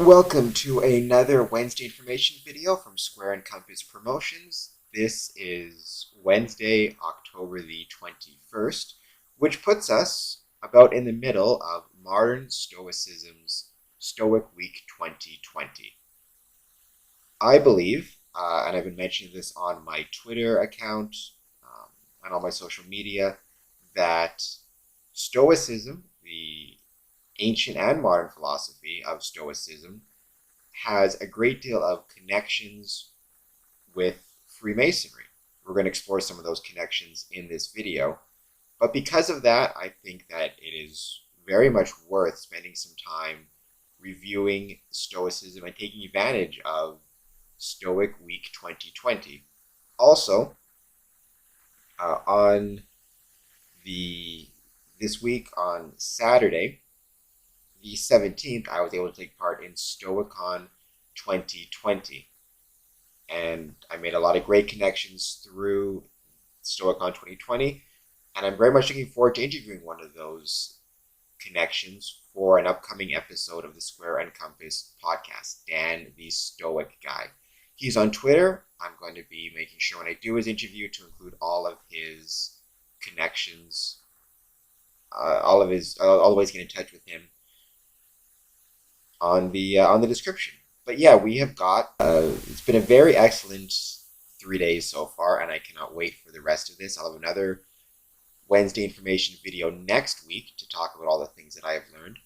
Welcome to another Wednesday information video from Square and Compass Promotions. This is Wednesday, October the 21st, which puts us about in the middle of Modern Stoicism's Stoic Week 2020. I believe, and I've been mentioning this on my Twitter account and on my social media, that Stoicism, the ancient and modern philosophy of Stoicism, has a great deal of connections with Freemasonry. We're going to explore some of those connections in this video. But because of that, I think that it is very much worth spending some time reviewing Stoicism and taking advantage of Stoic Week 2020. Also, this week on Saturday, the 17th, I was able to take part in Stoicon 2020. And I made a lot of great connections through Stoicon 2020. And I'm very much looking forward to interviewing one of those connections for an upcoming episode of the Square and Compass podcast, Dan the Stoic Guy. He's on Twitter. I'm going to be making sure when I do his interview to include all of his connections, all the ways to get in touch with him on the description. But yeah, we have got it's been a very excellent 3 days so far, and I cannot wait for the rest of this. I'll have another Wednesday information video next week to talk about all the things that I have learned.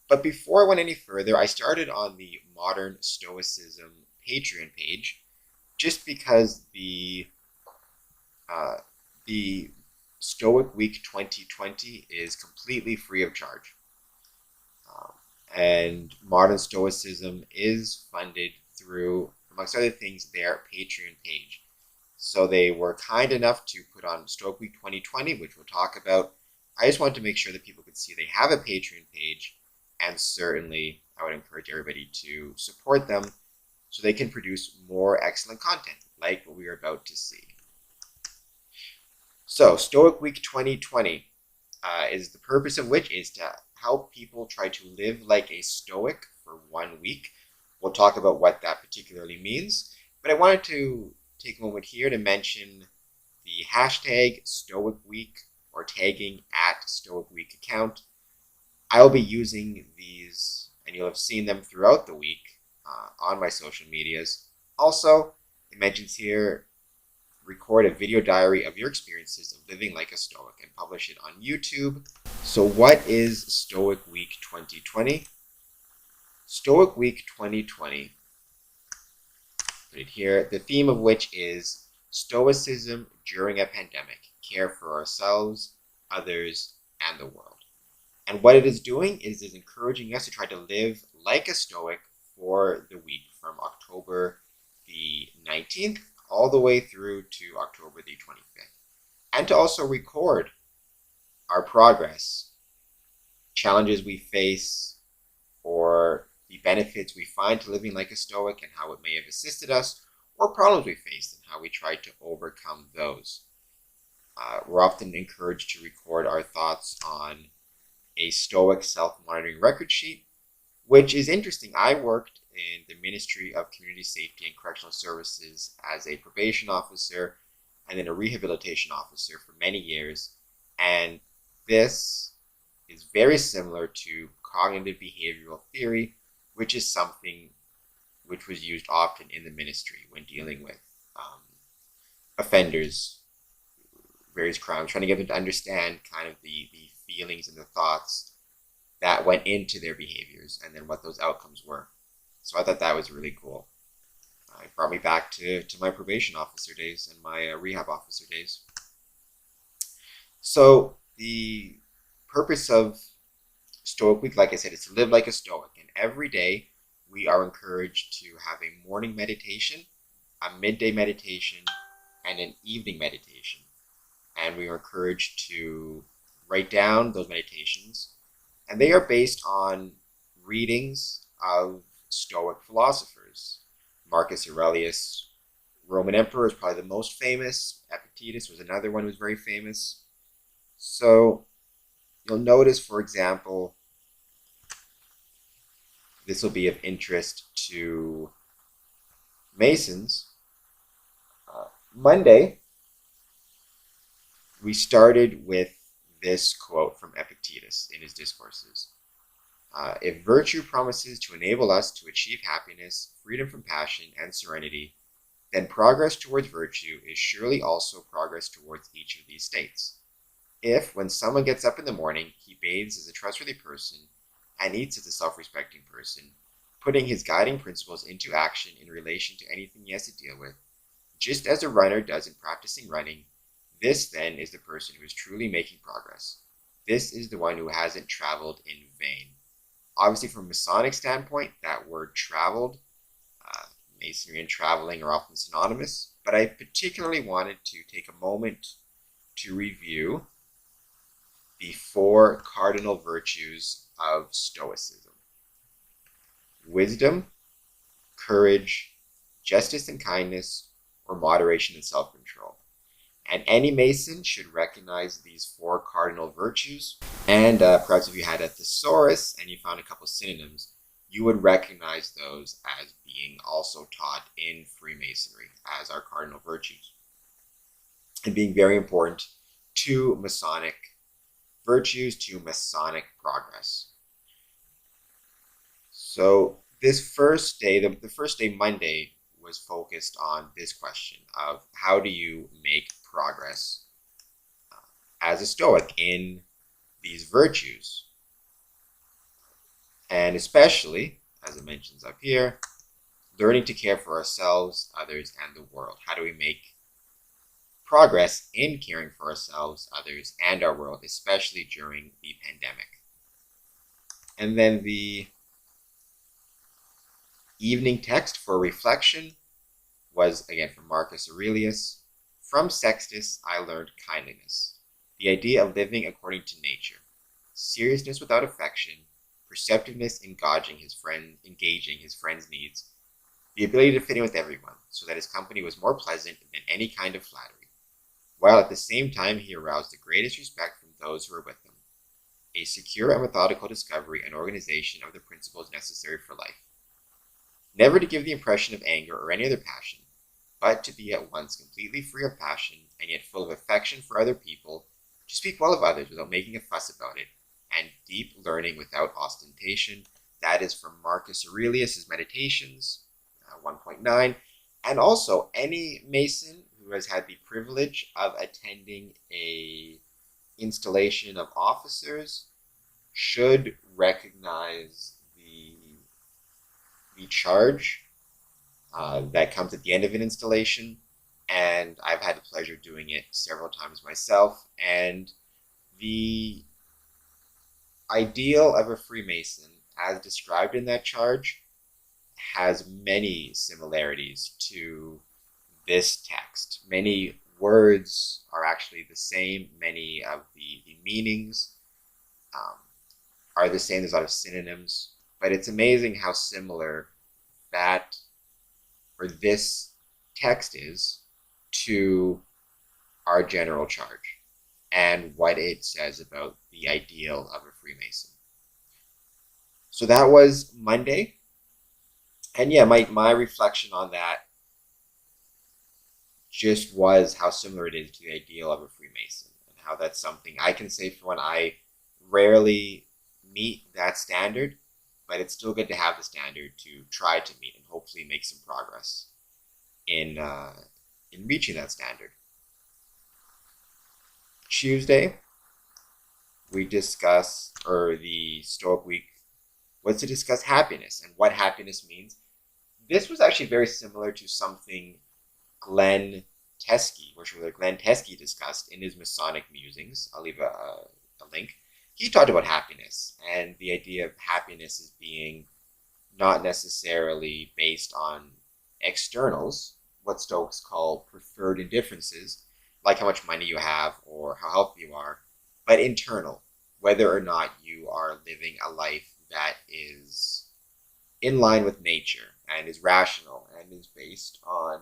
But before I went any further, I started on the Modern Stoicism Patreon page just because the Stoic Week 2020 is completely free of charge. And Modern Stoicism is funded through, amongst other things, their Patreon page. So they were kind enough to put on Stoic Week 2020, which we'll talk about. I just wanted to make sure that people could see they have a Patreon page, and certainly I would encourage everybody to support them so they can produce more excellent content, like what we are about to see. So, Stoic Week 2020 is the purpose of which is to help people try to live like a Stoic for 1 week. We'll talk about what that particularly means, but I wanted to take a moment here to mention the hashtag Stoic Week or tagging at Stoic Week account. I'll be using these, and you'll have seen them throughout the week on my social medias. Also, it mentions here, record a video diary of your experiences of living like a Stoic and publish it on YouTube. So what is Stoic Week 2020? Stoic Week 2020, put it here, the theme of which is Stoicism during a pandemic, care for ourselves, others, and the world. And what it is doing is encouraging us to try to live like a Stoic for the week from October the 19th all the way through to October the 25th. And to also record our progress, challenges we face, or the benefits we find to living like a Stoic and how it may have assisted us, or problems we faced and how we tried to overcome those. We're often encouraged to record our thoughts on a Stoic self-monitoring record sheet, which is interesting. I worked in the Ministry of Community Safety and Correctional Services as a probation officer and then a rehabilitation officer for many years, and this is very similar to cognitive behavioral theory, which is something which was used often in the ministry when dealing with offenders, various crimes, trying to get them to understand kind of the feelings and the thoughts that went into their behaviors and then what those outcomes were. So I thought that was really cool. It brought me back to my probation officer days and my rehab officer days. So the purpose of Stoic Week, like I said, is to live like a Stoic. And every day we are encouraged to have a morning meditation, a midday meditation, and an evening meditation. And we are encouraged to write down those meditations. And they are based on readings of Stoic philosophers. Marcus Aurelius, Roman emperor, is probably the most famous. Epictetus was another one who was very famous. So you'll notice, for example, this will be of interest to Masons. Monday, we started with this quote from Epictetus in his discourses. If virtue promises to enable us to achieve happiness, freedom from passion, and serenity, then progress towards virtue is surely also progress towards each of these states. If, when someone gets up in the morning, he bathes as a trustworthy person and eats as a self-respecting person, putting his guiding principles into action in relation to anything he has to deal with, just as a runner does in practicing running, this then is the person who is truly making progress. This is the one who hasn't traveled in vain. Obviously, from a Masonic standpoint, that word traveled, Masonry and traveling are often synonymous, but I particularly wanted to take a moment to review the 4 cardinal virtues of Stoicism: wisdom, courage, justice and kindness, or moderation and self-control. And any Mason should recognize these 4 cardinal virtues. And perhaps if you had a thesaurus and you found a couple synonyms, you would recognize those as being also taught in Freemasonry as our cardinal virtues, and being very important to Masonic virtues, to Masonic progress. So this first day, the first day, Monday, was focused on this question of how do you make progress as a Stoic in these virtues. And especially, as it mentions up here, learning to care for ourselves, others, and the world. How do we make progress in caring for ourselves, others, and our world, especially during the pandemic? And then the evening text for reflection was, again, from Marcus Aurelius. From Sextus, I learned kindliness, the idea of living according to nature, seriousness without affection, perceptiveness in engaging his friend's needs, the ability to fit in with everyone, so that his company was more pleasant than any kind of flattery, while at the same time he aroused the greatest respect from those who were with him, a secure and methodical discovery and organization of the principles necessary for life, never to give the impression of anger or any other passion, but to be at once completely free of passion and yet full of affection for other people, to speak well of others without making a fuss about it, and deep learning without ostentation. That is from Marcus Aurelius' Meditations, 1.9. And also, any Mason who has had the privilege of attending a installation of officers should recognize the charge that comes at the end of an installation. And I've had the pleasure of doing it several times myself. And the ideal of a Freemason, as described in that charge, has many similarities to this text. Many words are actually the same. Many of the meanings are the same. There's a lot of synonyms. But it's amazing how similar this text is to our general charge and what it says about the ideal of a Freemason. So that was Monday. And yeah, my reflection on that just was how similar it is to the ideal of a Freemason, and how that's something I can say for when I rarely meet that standard, but it's still good to have the standard to try to meet and hopefully make some progress in reaching that standard. Tuesday, we discuss, or the Stoic week was to discuss happiness and what happiness means. This was actually very similar to something Glenn Teskey discussed in his Masonic Musings. I'll leave a link. He talked about happiness and the idea of happiness as being not necessarily based on externals, what Stoics call preferred indifferences, like how much money you have or how healthy you are, but internal, whether or not you are living a life that is in line with nature and is rational and is based on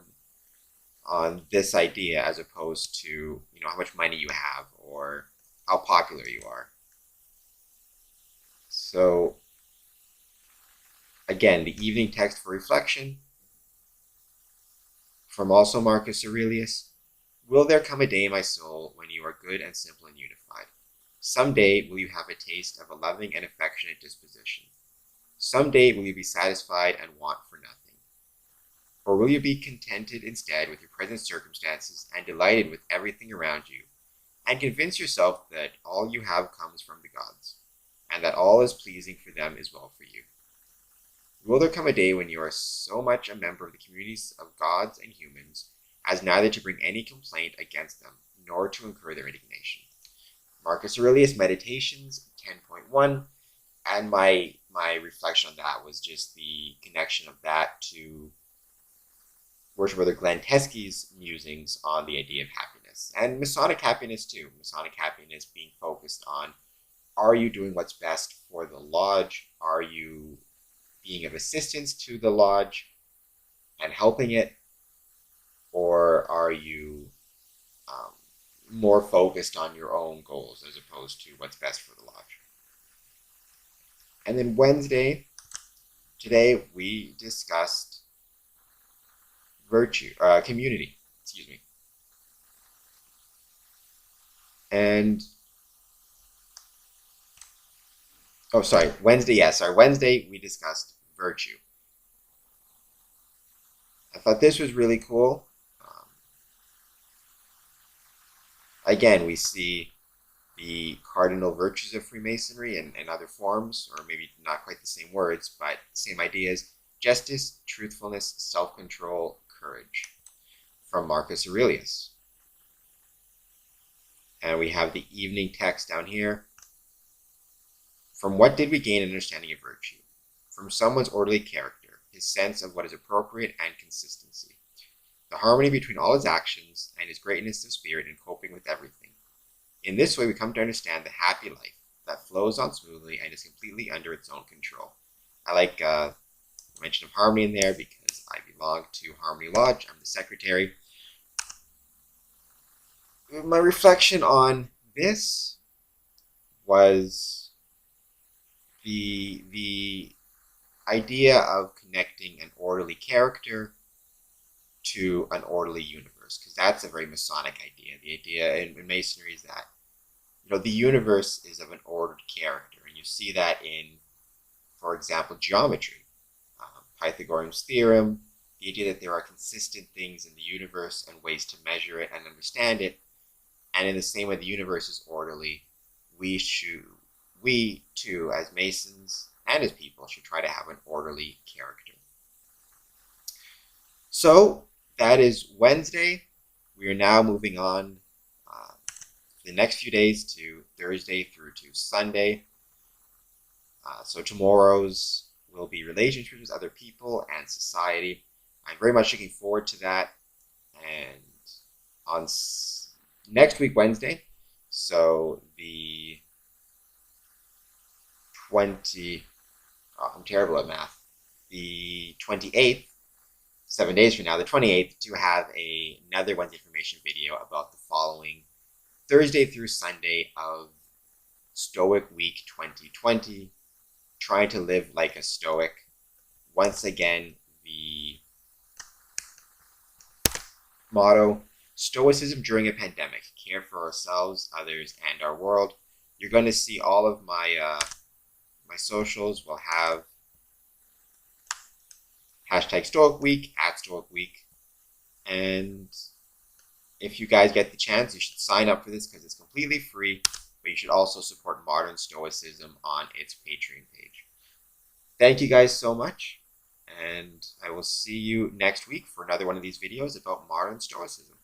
this idea, as opposed to how much money you have or how popular you are. So Again, the evening text for reflection from also Marcus Aurelius. Will there come a day, my soul, when you are good and simple and unified? Some day will you have a taste of a loving and affectionate disposition. Some day will you be satisfied and want for nothing. Or will you be contented instead with your present circumstances and delighted with everything around you, and convince yourself that all you have comes from the gods, and that all is pleasing for them is well for you? Will there come a day when you are so much a member of the communities of gods and humans as neither to bring any complaint against them, nor to incur their indignation? Marcus Aurelius, Meditations 10.1, and my reflection on that was just the connection of that to Worship Brother Glenn Teskey's musings on the idea of happiness, and Masonic happiness too. Masonic happiness being focused on, are you doing what's best for the lodge? Are you being of assistance to the lodge and helping it? Or are you more focused on your own goals as opposed to what's best for the lodge? And then Wednesday, today we discussed community, and Wednesday we discussed virtue. I thought this was really cool. Again, we see the cardinal virtues of Freemasonry and other forms, or maybe not quite the same words, but the same ideas: justice, truthfulness, self-control, courage, from Marcus Aurelius. And we have the evening text down here. From what did we gain an understanding of virtue? From someone's orderly character, his sense of what is appropriate and consistency, the harmony between all his actions, and his greatness of spirit in coping with everything. In this way, we come to understand the happy life that flows on smoothly and is completely under its own control. I like the mention of harmony in there because I belong to Harmony Lodge. I'm the secretary. My reflection on this was the idea of connecting an orderly character to an orderly universe, because that's a very Masonic idea. The idea in Masonry is that, the universe is of an ordered character, and you see that in, for example, geometry. Pythagorean's theorem, the idea that there are consistent things in the universe and ways to measure it and understand it, and in the same way the universe is orderly, we too, as Masons and as people, should try to have an orderly character. So, that is Wednesday. We are now moving on the next few days to Thursday through to Sunday. So tomorrow's will be relationships with other people and society. I'm very much looking forward to that. And on next week, Wednesday, so the I'm terrible at math, the 28th, 7 days from now, the 28th, to have another Wednesday information video about the following Thursday through Sunday of Stoic Week 2020, trying to live like a Stoic. Once again, the motto, Stoicism during a pandemic, care for ourselves, others, and our world. You're going to see all of my my socials will have hashtag Stoic Week, @Stoic Week. And if you guys get the chance, you should sign up for this because it's completely free, but you should also support Modern Stoicism on its Patreon page. Thank you guys so much, and I will see you next week for another one of these videos about Modern Stoicism.